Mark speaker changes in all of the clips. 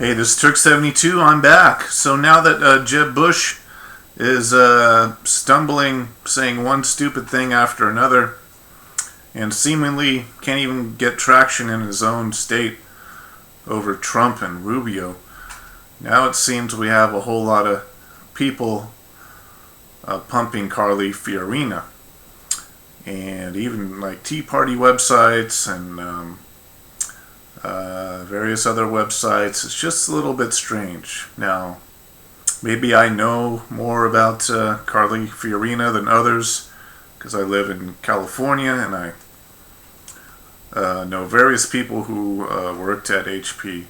Speaker 1: Hey, this is Turk72. I'm back. So now that Jeb Bush is stumbling, saying one stupid thing after another, and seemingly can't even get traction in his own state over Trump and Rubio, now it seems we have a whole lot of people pumping Carly Fiorina. And even like Tea Party websites and various other websites. It's just a little bit strange. Now, maybe I know more about Carly Fiorina than others because I live in California and I know various people who worked at HP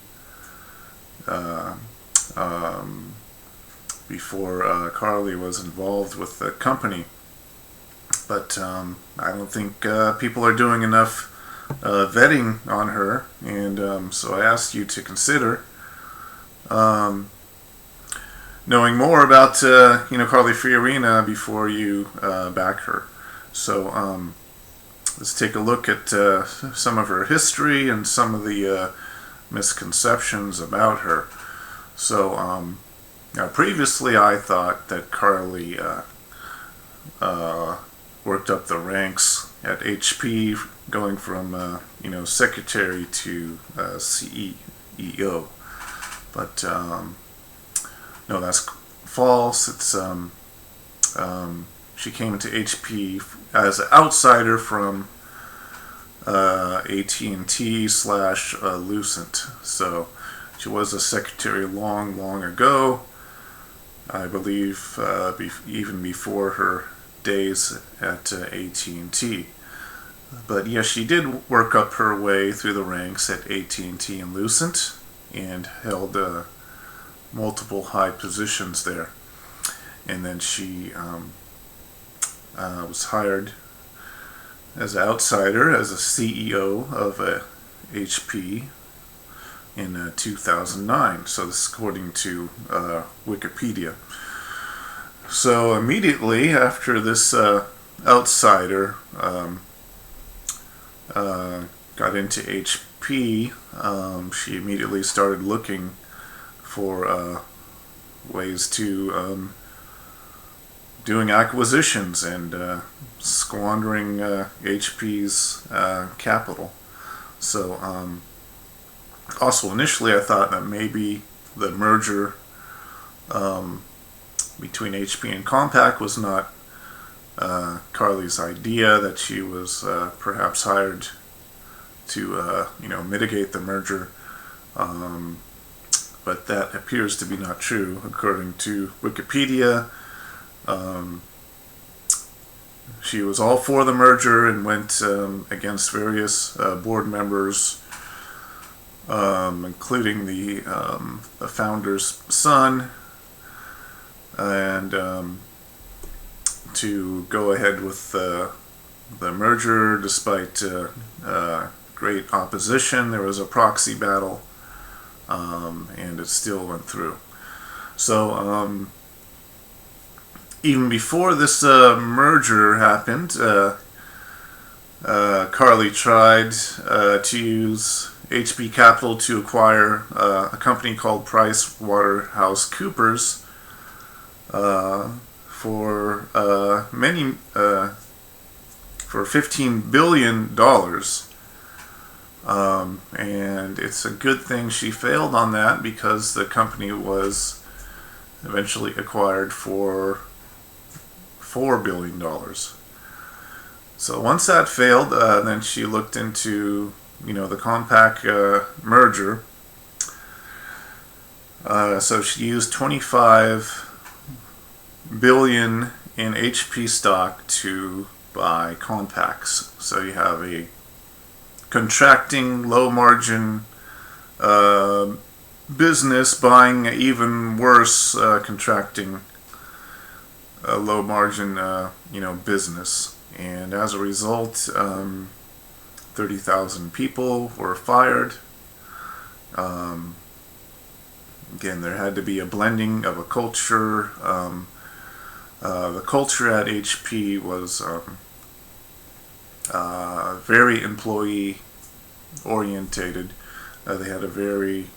Speaker 1: before Carly was involved with the company. But I don't think people are doing enough vetting on her, and so I asked you to consider knowing more about Carly Fiorina before you back her. So let's take a look at some of her history and some of the misconceptions about her. So now previously I thought that Carly worked up the ranks at HP, going from secretary to CEO, but no, that's false. It's she came into HP as an outsider from AT&T / Lucent. So she was a secretary long ago. I believe even before her days at AT&T. But yes, she did work up her way through the ranks at AT&T and Lucent and held multiple high positions there. And then she was hired as an outsider as a CEO of HP in 2009. So this is according to Wikipedia. So immediately after this outsider got into HP, she immediately started looking for ways to doing acquisitions and squandering HP's capital. So also initially I thought that maybe the merger between HP and Compaq was not Carly's idea, that she was perhaps hired to mitigate the merger, but that appears to be not true according to Wikipedia. She was all for the merger and went against various board members, including the founder's son, and to go ahead with the merger despite great opposition. There was a proxy battle, and it still went through. So even before this merger happened, Carly tried to use HP Capital to acquire a company called PricewaterhouseCoopers for $15 billion, and it's a good thing she failed on that because the company was eventually acquired for $4 billion. So once that failed, then she looked into the Compaq merger. So she used $25 billion in HP stock to buy Compaqs. So you have a contracting, low margin business buying even worse contracting low margin business, and as a result 30,000 people were fired. Again, there had to be a blending of a culture. The culture at HP was very employee orientated. They had a very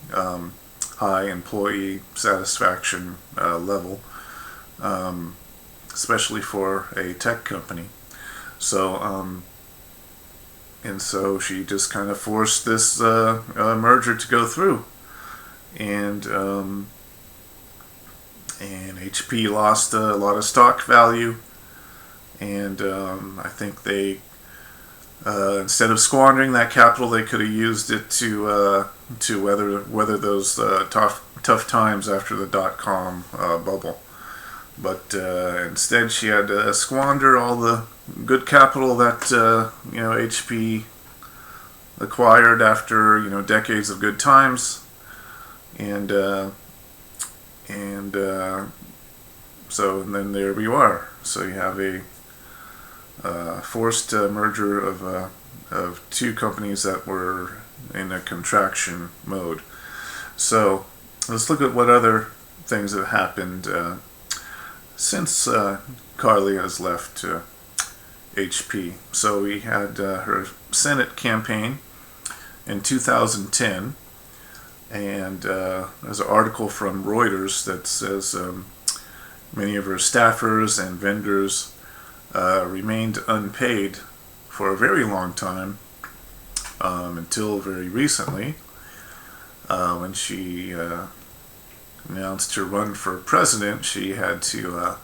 Speaker 1: high employee satisfaction level, especially for a tech company. So, and so she just kind of forced this merger to go through, and HP lost a lot of stock value, and I think they, instead of squandering that capital, they could have used it to weather those tough times after the .com bubble. But instead, she had to squander all the good capital that HP acquired after decades of good times, and so then there we are. So you have a forced merger of two companies that were in a contraction mode. So let's look at what other things have happened since Carly has left HP. So we had her Senate campaign in 2010, and there's an article from Reuters that says many of her staffers and vendors remained unpaid for a very long time, until very recently, when she announced her run for president. She had to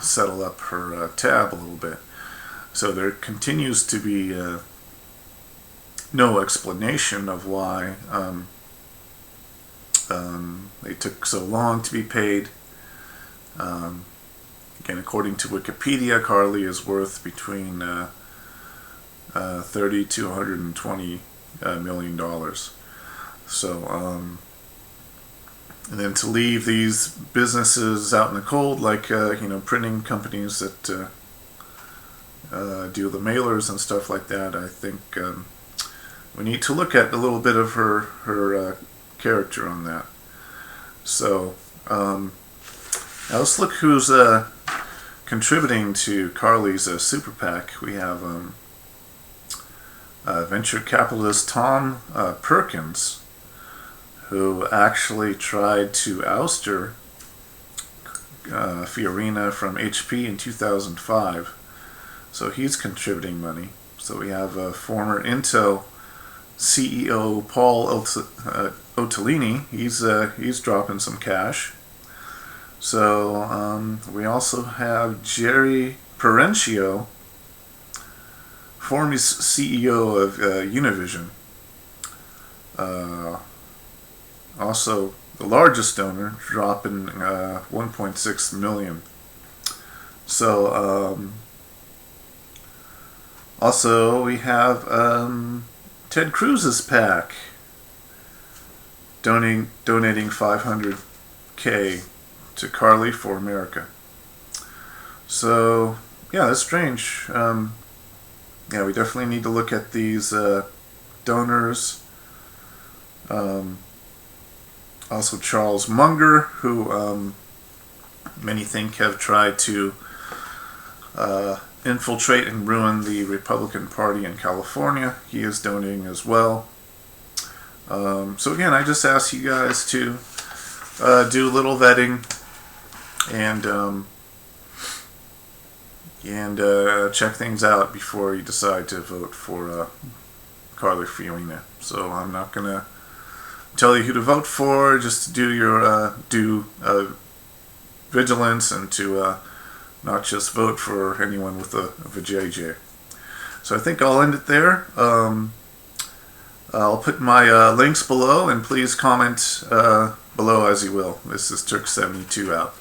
Speaker 1: settle up her tab a little bit. So there continues to be no explanation of why they took so long to be paid. Again, according to Wikipedia, Carly is worth between $30 to $120 million. So, and then to leave these businesses out in the cold, like printing companies that do the mailers and stuff like that, I think we need to look at a little bit of her character on that. So now let's look who's contributing to Carly's super PAC. We have venture capitalist Tom Perkins, who actually tried to oust her, Fiorina, from HP in 2005. So he's contributing money. So we have former Intel CEO Paul Otellini. He's dropping some cash. So we also have Jerry Perencio, former CEO of Univision. Also the largest donor, dropping $1.6 million. So also we have Ted Cruz's PAC donating $500K to Carly for America. So yeah, that's strange. Yeah, we definitely need to look at these donors. Also Charles Munger, who many think have tried to infiltrate and ruin the Republican Party in California. He is donating as well. So again, I just ask you guys to do a little vetting and check things out before you decide to vote for Carly Fiorina. So I'm not gonna tell you who to vote for, just to do your vigilance, and to not just vote for anyone with a JJ. So I think I'll end it there. I'll put my links below, and please comment below as you will. This is Turk72 out.